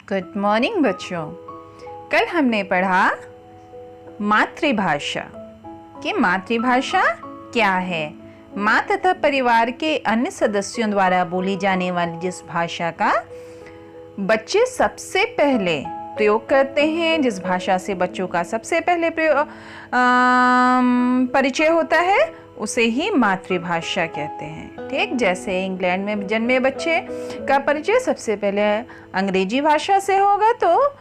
Good morning बच्चों। कल हमने पढ़ा मातृभाषा कि मातृभाषा क्या है। माँ तथा परिवार के अन्य सदस्यों द्वारा बोली जाने वाली जिस भाषा का बच्चे सबसे पहले प्रयोग करते हैं, जिस भाषा से बच्चों का सबसे पहले परिचय होता है, उसे ही मातृभाषा कहते हैं। ठीक, जैसे इंग्लैंड में जन्मे बच्चे का परिचय सबसे पहले अंग्रेजी भाषा से होगा, तो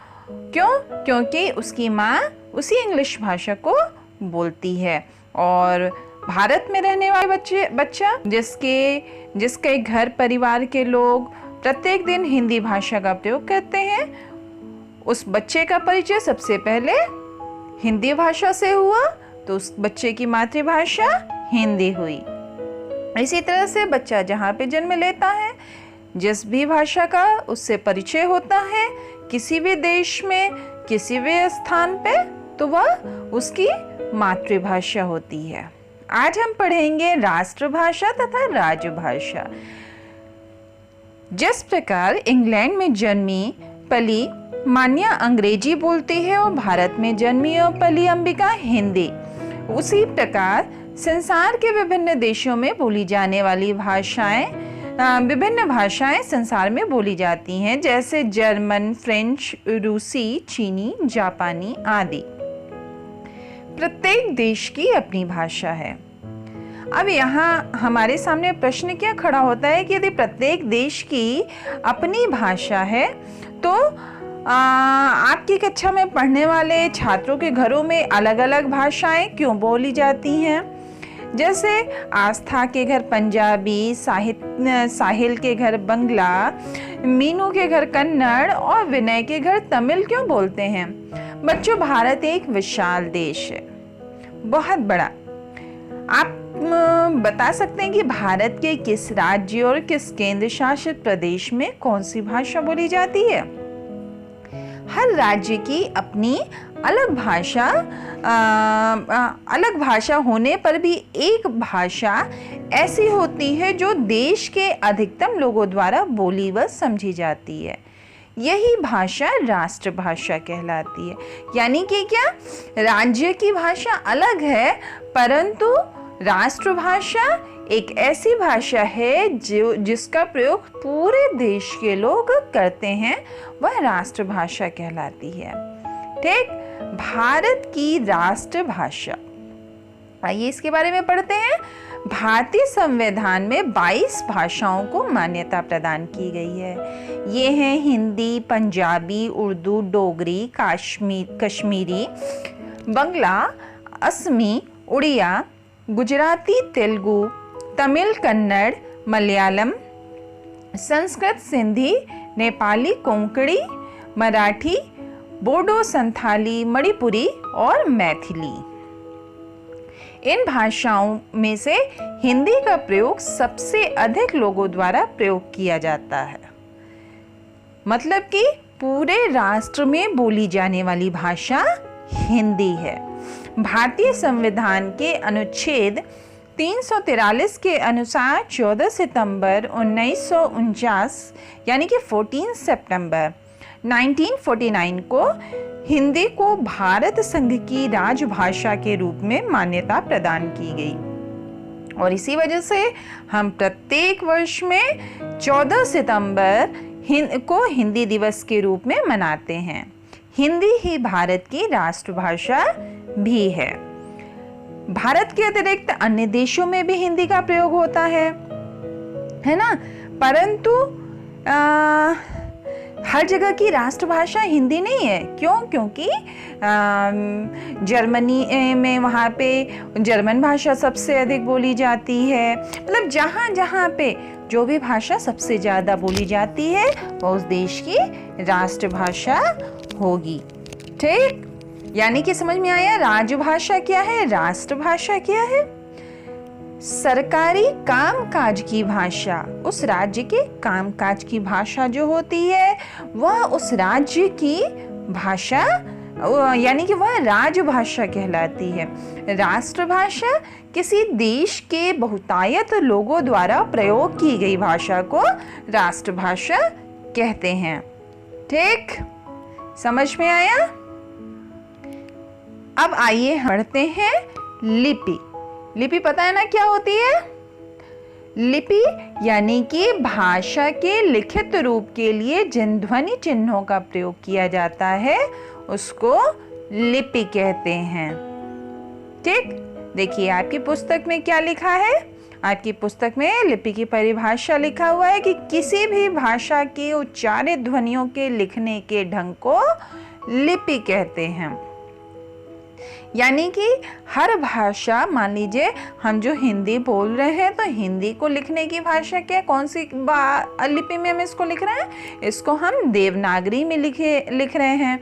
क्योंकि उसकी माँ उसी इंग्लिश भाषा को बोलती है। और भारत में रहने वाले बच्चा जिसके घर परिवार के लोग प्रत्येक दिन हिंदी भाषा का प्रयोग करते हैं, उस बच्चे का परिचय सबसे पहले हिंदी भाषा से हुआ, तो उस बच्चे की मातृभाषा हिंदी हुई। इसी तरह से बच्चा जहाँ पे जन्म लेता है, जिस भी भाषा का उससे परिचय होता है किसी भी देश में, किसी भी स्थान पे, तो वह उसकी मातृभाषा होती है। आज हम पढ़ेंगे राष्ट्रभाषा तथा राजभाषा। जिस प्रकार इंग्लैंड में जन्मी पली मान्या अंग्रेजी बोलती है और भारत में जन्मी और पली अंबिका हिंदी, उसी प्रकार संसार के विभिन्न देशों में बोली जाने वाली विभिन्न भाषाएं संसार में बोली जाती हैं, जैसे जर्मन, फ्रेंच, रूसी, चीनी, जापानी आदि। प्रत्येक देश की अपनी भाषा है। अब यहाँ हमारे सामने प्रश्न क्या खड़ा होता है कि यदि प्रत्येक देश की अपनी भाषा है, तो आपकी कक्षा में पढ़ने वाले छात्रों के घरों में अलग अलग भाषाएं क्यों बोली जाती हैं? जैसे आस्था के घर पंजाबी, साहिल के घर बंगला, मीनू के घर कन्नड़ और विनय के घर तमिल क्यों बोलते हैं? बच्चों, भारत एक विशाल देश है, बहुत बड़ा। आप बता सकते हैं कि भारत के किस राज्य और किस केंद्र शासित प्रदेश में कौन सी भाषा बोली जाती है? हर राज्य की अपनी अलग भाषा होने पर भी एक भाषा ऐसी होती है जो देश के अधिकतम लोगों द्वारा बोली व समझी जाती है। यही भाषा राष्ट्रभाषा कहलाती है। यानी कि क्या, राज्य की भाषा अलग है, परंतु राष्ट्रभाषा एक ऐसी भाषा है जिसका प्रयोग पूरे देश के लोग करते हैं, वह राष्ट्रभाषा कहलाती है। ठीक, भारत की राष्ट्रभाषा, आइए इसके बारे में पढ़ते हैं। भारतीय संविधान में 22 भाषाओं को मान्यता प्रदान की गई है। ये हैं हिंदी, पंजाबी, उर्दू, डोगरी, कश्मीरी, बंगला, असमी, उड़िया, गुजराती, तेलुगु, तमिल, कन्नड़, मलयालम, संस्कृत, सिंधी, नेपाली, कोंकणी, मराठी, बोडो, संथाली, मणिपुरी और मैथिली। इन भाषाओं में से हिंदी का प्रयोग सबसे अधिक लोगों द्वारा प्रयोग किया जाता है। मतलब कि पूरे राष्ट्र में बोली जाने वाली भाषा हिंदी है। भारतीय संविधान के अनुच्छेद 343 के अनुसार 14 सितंबर 1949 यानी कि 14 सितंबर 1949 को हिंदी को भारत संघ की राजभाषा के रूप में मान्यता प्रदान की गई। और इसी वजह से हम प्रत्येक वर्ष में 14 सितंबर को हिंदी दिवस के रूप में मनाते हैं। हिंदी ही भारत की राष्ट्रभाषा भी है। भारत के अतिरिक्त अन्य देशों में भी हिंदी का प्रयोग होता है ना, परंतु हर जगह की राष्ट्रभाषा हिंदी नहीं है। क्यों? क्योंकि जर्मनी में वहाँ पे जर्मन भाषा सबसे अधिक बोली जाती है। मतलब जहाँ जहाँ पे जो भी भाषा सबसे ज़्यादा बोली जाती है, वो उस देश की राष्ट्रभाषा होगी। ठीक, यानी कि समझ में आया राजभाषा क्या है, राष्ट्रभाषा क्या है। सरकारी कामकाज की भाषा, उस राज्य के कामकाज की भाषा जो होती है, वह उस राज्य की भाषा यानी कि वह राजभाषा कहलाती है। राष्ट्रभाषा किसी देश के बहुतायत लोगों द्वारा प्रयोग की गई भाषा को राष्ट्रभाषा कहते हैं। ठीक, समझ में आया? अब आइए पढ़ते हैं लिपि। लिपि पता है ना क्या होती है? लिपि यानी कि भाषा के लिखित रूप के लिए जिन ध्वनि चिन्हों का प्रयोग किया जाता है उसको लिपि कहते हैं। ठीक, देखिए आपकी पुस्तक में क्या लिखा है। आपकी पुस्तक में लिपि की परिभाषा लिखा हुआ है कि किसी भी भाषा की उच्चारित ध्वनियों के लिखने के ढंग को लिपि कहते हैं। यानी कि हर भाषा, मान लीजिए हम जो हिंदी बोल रहे हैं तो हिंदी को लिखने की भाषा क्या, कौन सी लिपि में हम इसको लिख रहे हैं? इसको हम देवनागरी में लिख रहे हैं।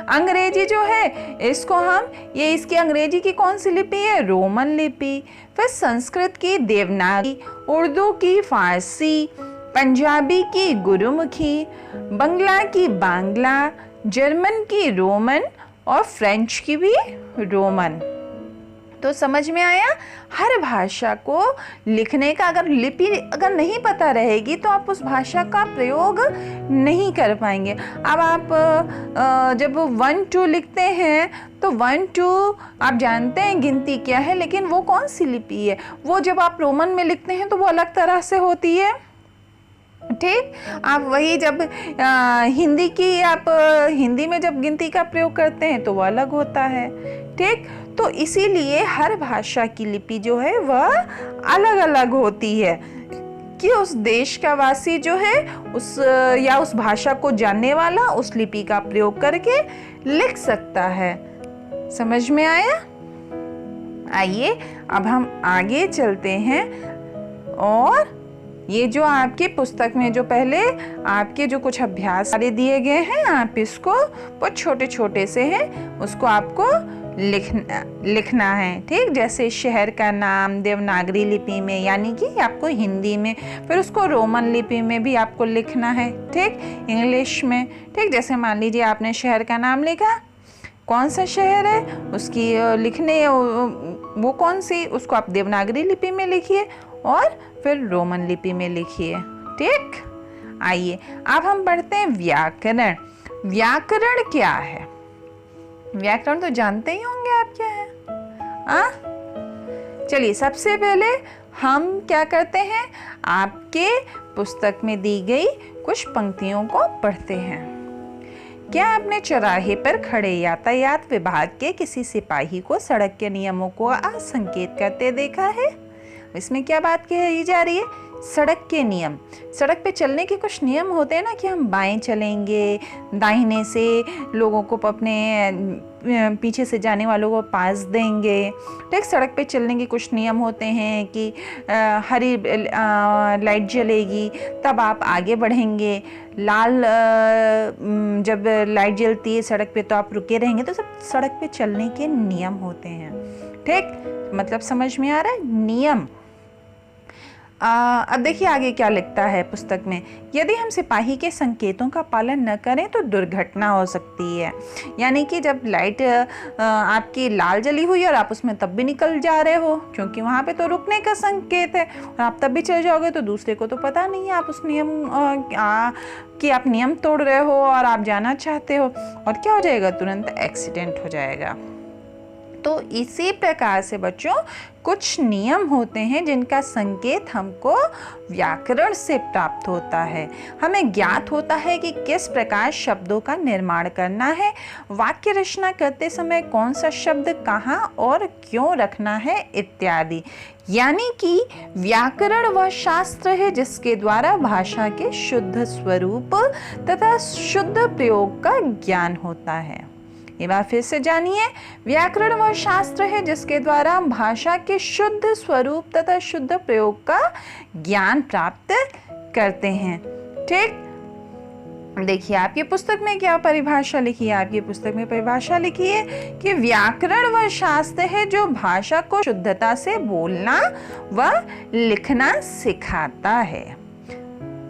अंग्रेजी जो है इसको हम, ये इसकी अंग्रेजी की कौन सी लिपि है? रोमन लिपि। फिर संस्कृत की देवनागरी, उर्दू की फारसी, पंजाबी की गुरुमुखी, बंगला की बांग्ला, जर्मन की रोमन और फ्रेंच की भी रोमन। तो समझ में आया? हर भाषा को लिखने का अगर लिपि अगर नहीं पता रहेगी तो आप उस भाषा का प्रयोग नहीं कर पाएंगे। अब आप जब 1 2 लिखते हैं तो 1 2 आप जानते हैं गिनती क्या है, लेकिन वो कौन सी लिपि है? वो जब आप रोमन में लिखते हैं तो वो अलग तरह से होती है। ठीक, आप वही जब हिंदी की आप हिंदी में जब गिनती का प्रयोग करते हैं तो वो अलग होता है। ठीक, तो इसीलिए हर भाषा की लिपि जो है वह अलग अलग होती है कि उस देश का वासी जो है उस या उस भाषा को जानने वाला उस लिपि का प्रयोग करके लिख सकता है। समझ में आया? आइए अब हम आगे चलते हैं और ये जो आपकी पुस्तक में जो पहले आपके जो कुछ अभ्यास सारे दिए गए हैं, आप इसको बहुत छोटे छोटे से हैं उसको आपको लिखना है। ठीक, जैसे शहर का नाम देवनागरी लिपि में यानी कि आपको हिंदी में, फिर उसको रोमन लिपि में भी आपको लिखना है। ठीक, इंग्लिश में। ठीक, जैसे मान लीजिए आपने शहर का नाम लिखा, कौन सा शहर है उसकी लिखने वो कौन सी, उसको आप देवनागरी लिपि में लिखिए और फिर रोमन लिपि में लिखिए। ठीक, आइए अब हम पढ़ते हैं व्याकरण। व्याकरण क्या है? व्याकरण तो जानते ही होंगे आप क्या है। चलिए सबसे पहले हम क्या करते हैं, आपके पुस्तक में दी गई कुछ पंक्तियों को पढ़ते हैं। क्या आपने चौराहे पर खड़े यातायात विभाग के किसी सिपाही को सड़क के नियमों को संकेत करते देखा है? इसमें क्या बात कही जा रही है? सड़क के नियम। सड़क पे चलने के कुछ नियम होते हैं ना कि हम बाएं चलेंगे, दाहिने से लोगों को अपने पीछे से जाने वालों को पास देंगे। ठीक, सड़क पे चलने के कुछ नियम होते हैं कि हरी लाइट जलेगी तब आप आगे बढ़ेंगे, लाल जब लाइट जलती है सड़क पे तो आप रुके रहेंगे। तो सब सड़क पे चलने के नियम होते हैं। ठीक, मतलब समझ में आ रहा है? नियम। अब देखिए आगे क्या लिखता है पुस्तक में। यदि हम सिपाही के संकेतों का पालन न करें तो दुर्घटना हो सकती है। यानी कि जब लाइट आपकी लाल जली हुई और आप उसमें तब भी निकल जा रहे हो क्योंकि वहाँ पे तो रुकने का संकेत है और आप तब भी चल जाओगे तो दूसरे को तो पता नहीं है आप उस नियम कि आप नियम तोड़ रहे हो और आप जाना चाहते हो, और क्या हो जाएगा? तुरंत एक्सीडेंट हो जाएगा। तो इसी प्रकार से बच्चों कुछ नियम होते हैं जिनका संकेत हमको व्याकरण से प्राप्त होता है। हमें ज्ञात होता है कि किस प्रकार शब्दों का निर्माण करना है, वाक्य रचना करते समय कौन सा शब्द कहाँ और क्यों रखना है इत्यादि। यानी कि व्याकरण वह शास्त्र है जिसके द्वारा भाषा के शुद्ध स्वरूप तथा शुद्ध प्रयोग का ज्ञान होता है। ये बात फिर से जानिए, व्याकरण वह शास्त्र है जिसके द्वारा भाषा के शुद्ध स्वरूप तथा शुद्ध प्रयोग का ज्ञान प्राप्त करते हैं। ठीक, देखिए आपकी पुस्तक में क्या परिभाषा लिखी है। आपकी पुस्तक में परिभाषा लिखी है कि व्याकरण वह शास्त्र है जो भाषा को शुद्धता से बोलना व लिखना सिखाता है।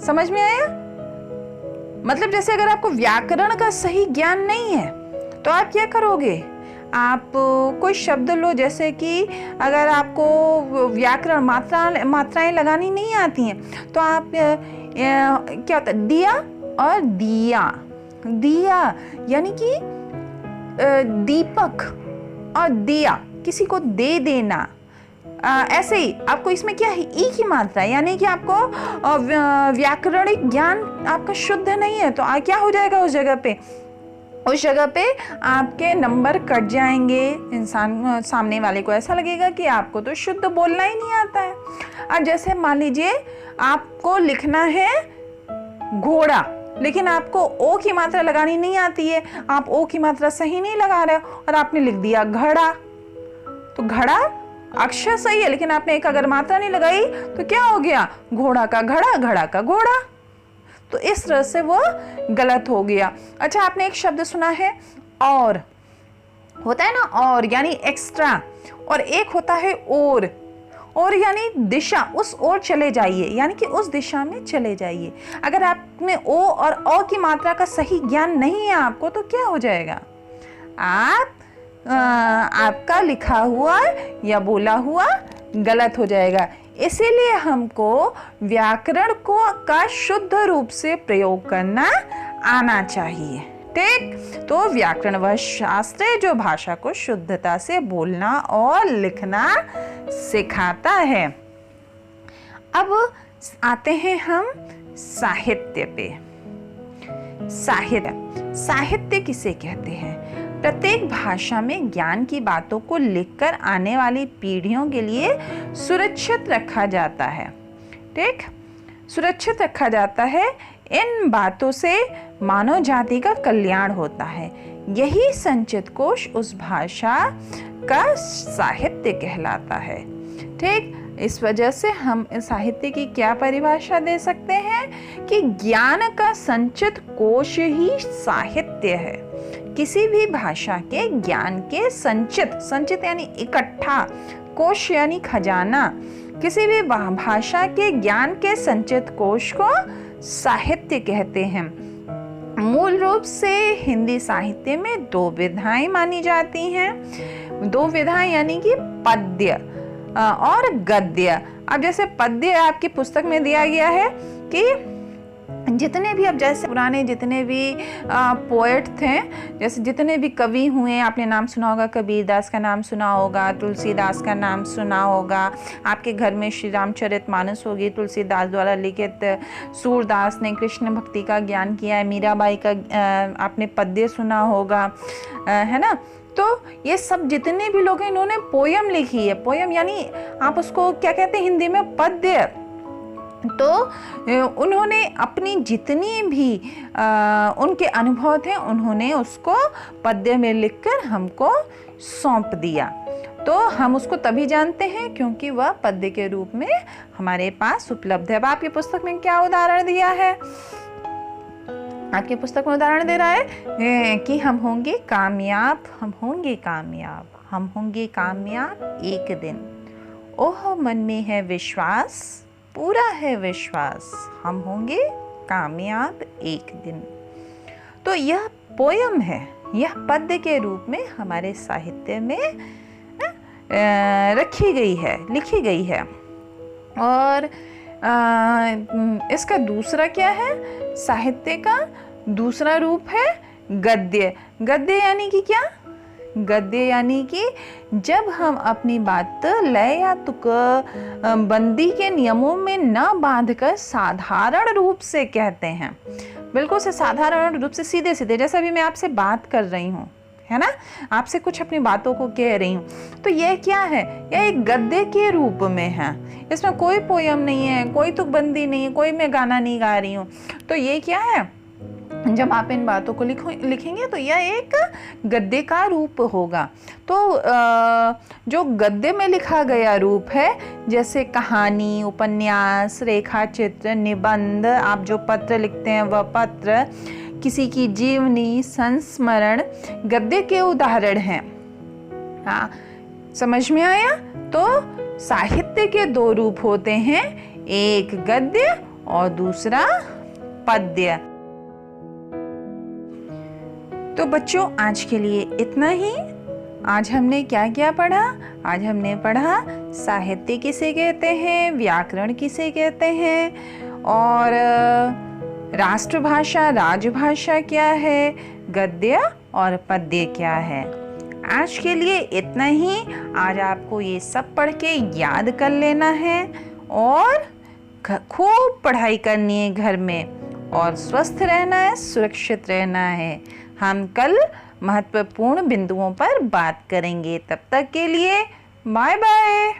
समझ में आया? मतलब जैसे अगर आपको व्याकरण का सही ज्ञान नहीं है तो आप क्या करोगे? आप कोई शब्द लो, जैसे कि अगर आपको व्याकरण मात्राएं लगानी नहीं आती हैं तो आप क्या होता है, दिया और दिया, दिया यानी कि दीपक, और दिया किसी को दे देना। ऐसे ही आपको इसमें क्या है, ई की मात्रा, यानी कि आपको व्याकरणिक ज्ञान आपका शुद्ध नहीं है तो क्या हो जाएगा उस जगह पे, उस जगह पे आपके नंबर कट जाएंगे। इंसान सामने वाले को ऐसा लगेगा कि आपको तो शुद्ध बोलना ही नहीं आता है। अब जैसे मान लीजिए आपको लिखना है घोड़ा, लेकिन आपको ओ की मात्रा लगानी नहीं आती है, आप ओ की मात्रा सही नहीं लगा रहे और आपने लिख दिया घड़ा। तो घड़ा अक्षर सही है लेकिन आपने एक अगर मात्रा नहीं लगाई तो क्या हो गया, घोड़ा का घड़ा, घड़ा का घोड़ा। तो इस तरह से वो गलत हो गया। अच्छा, आपने एक शब्द सुना है और, होता है ना और यानी एक्स्ट्रा, और एक होता है और यानी दिशा, उस ओर चले जाइए, यानी कि उस दिशा में चले जाइए। अगर आपने ओ और औ की मात्रा का सही ज्ञान नहीं है आपको तो क्या हो जाएगा, आपका लिखा हुआ या बोला हुआ गलत हो जाएगा। इसीलिए हमको व्याकरण को का शुद्ध रूप से प्रयोग करना आना चाहिए। ठीक, तो व्याकरण वह शास्त्र है जो भाषा को शुद्धता से बोलना और लिखना सिखाता है। अब आते हैं हम साहित्य पे। साहित्य किसे कहते हैं? प्रत्येक भाषा में ज्ञान की बातों को लिखकर आने वाली पीढ़ियों के लिए सुरक्षित रखा जाता है। ठीक, सुरक्षित रखा जाता है। इन बातों से मानव जाति का कल्याण होता है। यही संचित कोश उस भाषा का साहित्य कहलाता है। ठीक, इस वजह से हम साहित्य की क्या परिभाषा दे सकते हैं कि ज्ञान का संचित कोश ही साहित्य है। किसी भी भाषा के ज्ञान के संचित यानी इकट्ठा, कोश यानी खजाना, किसी भी भाषा के ज्ञान के संचित कोश को साहित्य कहते हैं। मूल रूप से हिंदी साहित्य में दो विधाएं मानी जाती हैं। दो विधाएं यानी कि पद्य और गद्य। अब जैसे पद्य आपकी पुस्तक में दिया गया है कि जितने भी, अब जैसे पुराने जितने भी पोएट थे, जैसे जितने भी कवि हुए, आपने नाम सुना होगा, कबीरदास का नाम सुना होगा, तुलसीदास का नाम सुना होगा, आपके घर में श्री रामचरितमानस होगी, तुलसीदास द्वारा लिखित, सूरदास ने कृष्ण भक्ति का ज्ञान किया है, मीराबाई का आपने पद्य सुना होगा, है ना। तो ये सब जितने भी लोग हैं इन्होंने पोयम लिखी है। पोयम यानी आप उसको क्या कहते हैं हिंदी में, पद्य। तो उन्होंने अपनी जितनी भी उनके अनुभव थे उन्होंने उसको पद्य में लिखकर हमको सौंप दिया। तो हम उसको तभी जानते हैं क्योंकि वह पद्य के रूप में हमारे पास उपलब्ध है। अब आपकी पुस्तक में क्या उदाहरण दिया है? आपकी पुस्तक में उदाहरण दे रहा है कि हम होंगे कामयाब, हम होंगे कामयाब, हम होंगे कामयाब एक दिन। ओह मन में है विश्वास, पूरा है विश्वास, हम होंगे कामयाब एक दिन। तो यह पोयम है, यह पद्य के रूप में हमारे साहित्य में रखी गई है, लिखी गई है। और इसका दूसरा क्या है? साहित्य का दूसरा रूप है गद्य। गद्य यानी कि क्या? गद्य यानी कि जब हम अपनी बात लय या तुक बंदी के नियमों में न बांधकर साधारण रूप से कहते हैं, बिल्कुल से साधारण रूप से सीधे सीधे, जैसा भी मैं आपसे बात कर रही हूँ, है ना, आपसे कुछ अपनी बातों को कह रही हूँ, तो यह क्या है? यह एक गद्य के रूप में है। इसमें कोई पोयम नहीं है, कोई तुकबंदी नहीं है, कोई मैं गाना नहीं गा रही हूँ। तो ये क्या है? जब आप इन बातों को लिखेंगे तो यह एक गद्य का रूप होगा। तो जो गद्य में लिखा गया रूप है, जैसे कहानी, उपन्यास, रेखा चित्र, निबंध, आप जो पत्र लिखते हैं वह पत्र, किसी की जीवनी, संस्मरण, गद्य के उदाहरण हैं। हाँ, समझ में आया? तो साहित्य के दो रूप होते हैं, एक गद्य और दूसरा पद्य। तो बच्चों, आज के लिए इतना ही। आज हमने क्या क्या पढ़ा? आज हमने पढ़ा साहित्य किसे कहते हैं, व्याकरण किसे कहते हैं, और राष्ट्रभाषा, राजभाषा क्या है, गद्य और पद्य क्या है। आज के लिए इतना ही। आज आपको ये सब पढ़ के याद कर लेना है और खूब पढ़ाई करनी है घर में, और स्वस्थ रहना है, सुरक्षित रहना है। हम कल महत्वपूर्ण बिंदुओं पर बात करेंगे। तब तक के लिए बाय बाय।